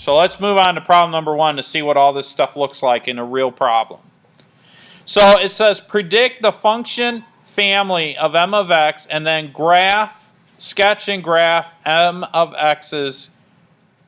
So let's move on to problem number 1 to see what all this stuff looks like in a real problem. So it says predict the function family of m of x and then sketch and graph m of x's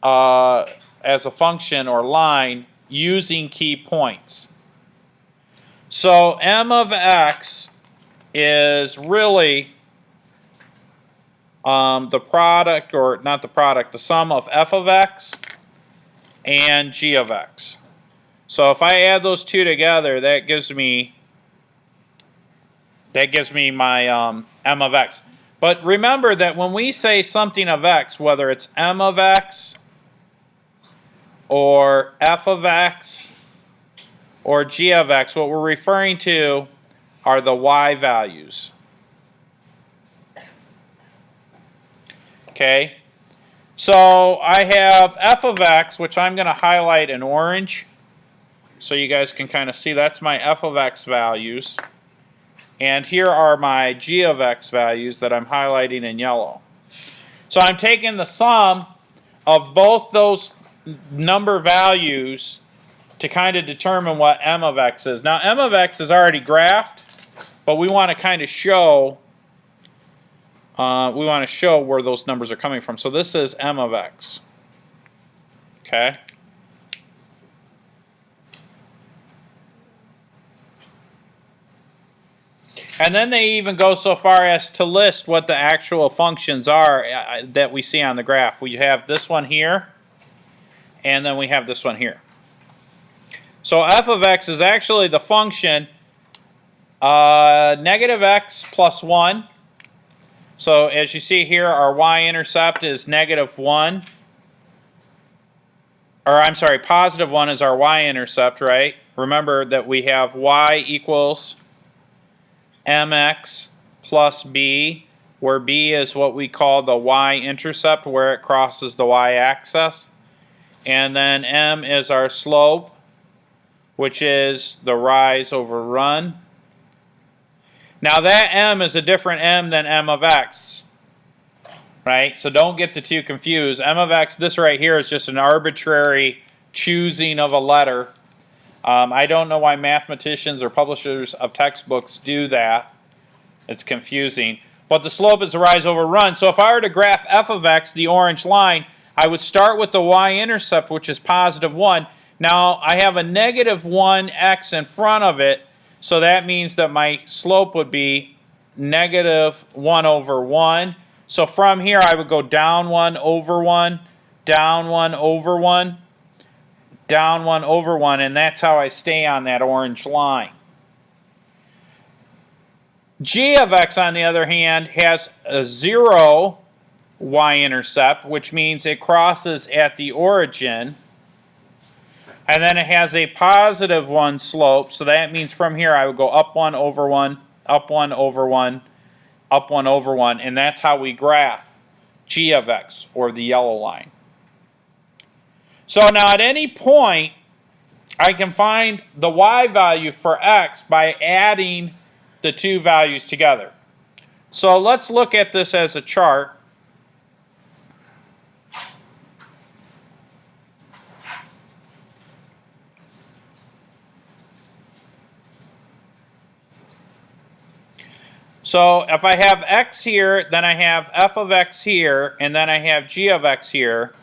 as a function or line using key points. So m of x is really the product, or not the product, the sum of f of x and g of x. So if I add those two together, that gives me my m of x. But remember that when we say something of x, whether it's m of x or f of x or g of x, what we're referring to are the y values. Okay, so I have f of x, which I'm going to highlight in orange so you guys can kind of see that's my f of x values. And here are my g of x values that I'm highlighting in yellow. So I'm taking the sum of both those number values to kind of determine what m of x is. Now m of x is already graphed, but we want to kind of show where those numbers are coming from. So this is m of x. Okay. And then they even go so far as to list what the actual functions are that we see on the graph. We have this one here, and then we have this one here. So f of x is actually the function negative x plus 1. So as you see here, our y-intercept is negative 1. Or I'm sorry, positive 1 is our y-intercept, right? Remember that we have y equals mx plus b, where b is what we call the y-intercept, where it crosses the y-axis. And then m is our slope, which is the rise over run. Now that m is a different m than m of x, right? So don't get the two confused. M of x, this right here, is just an arbitrary choosing of a letter. I don't know why mathematicians or publishers of textbooks do that. It's confusing. But the slope is the rise over run. So if I were to graph f of x, the orange line, I would start with the y-intercept, which is positive 1. Now I have a negative 1x in front of it, so that means that my slope would be negative 1 over 1. So from here I would go down 1 over 1, down 1 over 1, down 1 over 1, and that's how I stay on that orange line. G of x, on the other hand, has a 0 y-intercept, which means it crosses at the origin. And then it has a positive 1 slope, so that means from here I would go up 1 over 1, up 1 over 1, up 1 over 1, and that's how we graph g of x, or the yellow line. So now at any point, I can find the y value for x by adding the two values together. So let's look at this as a chart. So if I have x here, then I have f of x here, and then I have g of x here.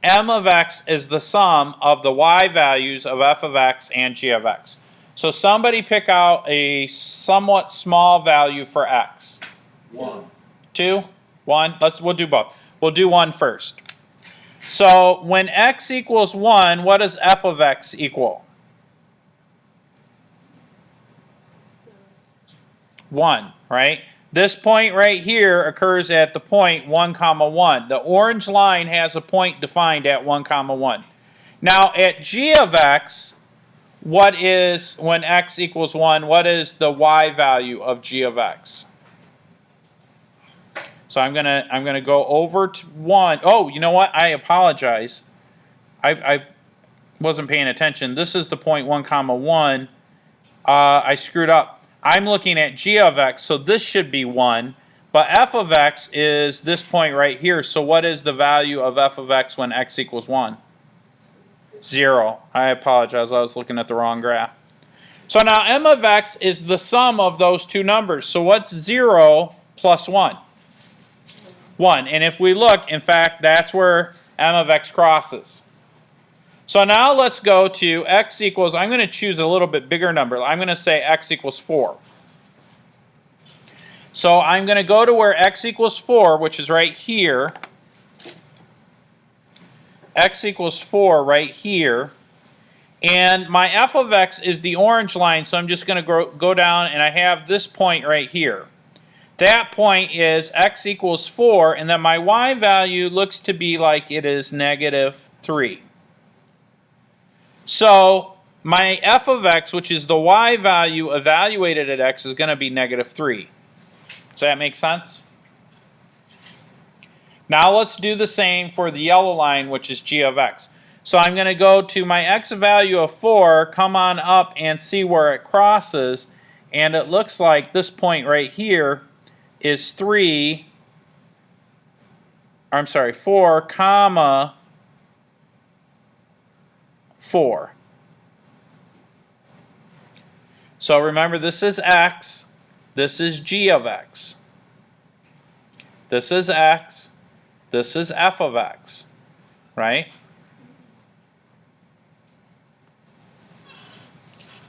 M of x is the sum of the y values of f of x and g of x. So somebody pick out a somewhat small value for x. 1. 2? 1? We'll do both. We'll do 1 first. So when x equals 1, what does f of x equal? 1, right? This point right here occurs at the point 1, 1. The orange line has a point defined at 1, 1. Now at g of x, what is, when x equals 1, what is the y value of g of x? So I'm gonna go over to 1. Oh, you know what? I apologize. I wasn't paying attention. This is the point 1, 1. I screwed up. I'm looking at g of x, so this should be 1, But f of x is this point right here. So what is the value of f of x when x equals 1? 0. I apologize. I was looking at the wrong graph. So now m of x is the sum of those two numbers. So what's 0 plus 1? 1. And if we look, in fact, that's where m of x crosses. So now let's go to x equals, I'm going to choose a little bit bigger number. I'm going to say x equals 4. So I'm going to go to where x equals 4, which is right here. X equals 4 right here. And my f of x is the orange line, so I'm just going to go down, and I have this point right here. That point is x equals 4, and then my y value looks to be like it is -3. So my f of x, which is the y value evaluated at x, is going to be -3. Does that make sense? Now let's do the same for the yellow line, which is g of x. So I'm going to go to my x value of 4, come on up and see where it crosses, and it looks like this point right here is 4, comma 4. So remember, this is x, this is g of x. This is x, this is f of x, right?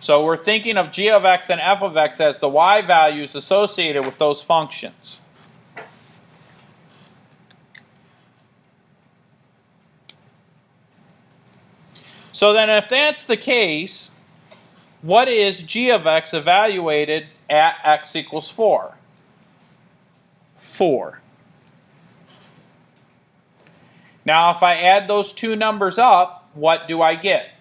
So we're thinking of g of x and f of x as the y values associated with those functions. So then if that's the case, what is g of x evaluated at x equals 4? 4. Now if I add those two numbers up, what do I get?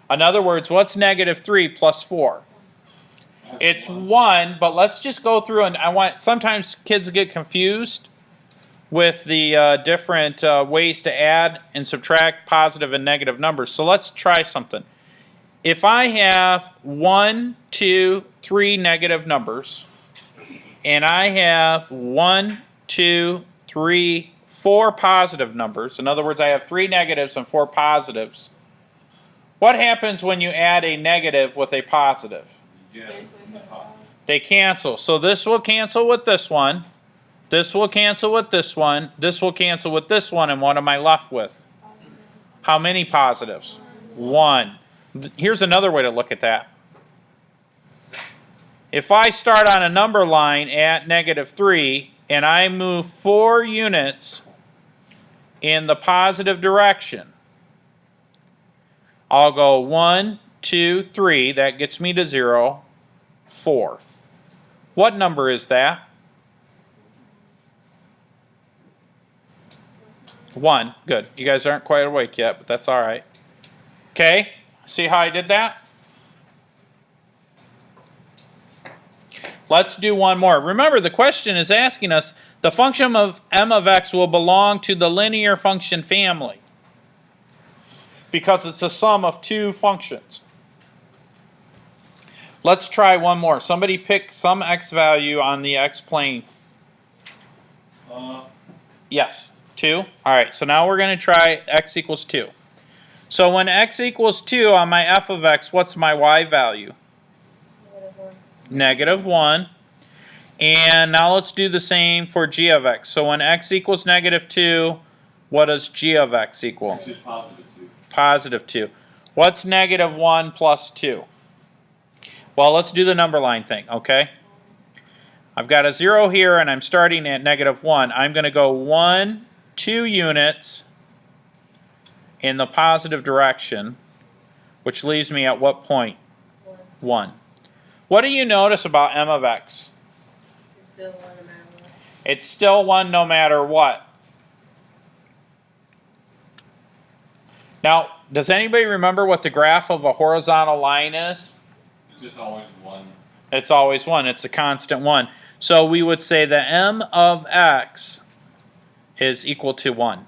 In other words, what's -3 plus 4? It's 1, but let's just go through, and sometimes kids get confused with the different ways to add and subtract positive and negative numbers. So let's try something. If I have 1, 2, 3 negative numbers, and I have 1, 2, 3, 4 positive numbers, in other words, I have 3 negatives and 4 positives, what happens when you add a negative with a positive? They cancel. So this will cancel with this one. This will cancel with this one. This will cancel with this one. And what am I left with? How many positives? 1. Here's another way to look at that. If I start on a number line at -3 and I move 4 units in the positive direction, I'll go 1, 2, 3. That gets me to 0. 4. What number is that? 1. Good. You guys aren't quite awake yet, but that's all right. Okay. See how I did that? Let's do one more. Remember, the question is asking us, the function of m of x will belong to the linear function family, because it's a sum of two functions. Let's try one more. Somebody pick some x value on the x-plane. Yes, 2. All right, so now we're going to try x equals 2. So when x equals 2 on my f of x, what's my y value? -1. And now let's do the same for g of x. So when x equals -2, what does g of x equal? X is +2. +2. What's -1 plus 2? Well, let's do the number line thing, okay? I've got a 0 here, and I'm starting at -1. I'm going to go 1, 2 units in the positive direction, which leaves me at what point? 1. What do you notice about m of x? It's still 1 no matter what. Now, does anybody remember what the graph of a horizontal line is? It's just always 1. It's always 1. It's a constant 1. So we would say that m of x is equal to 1.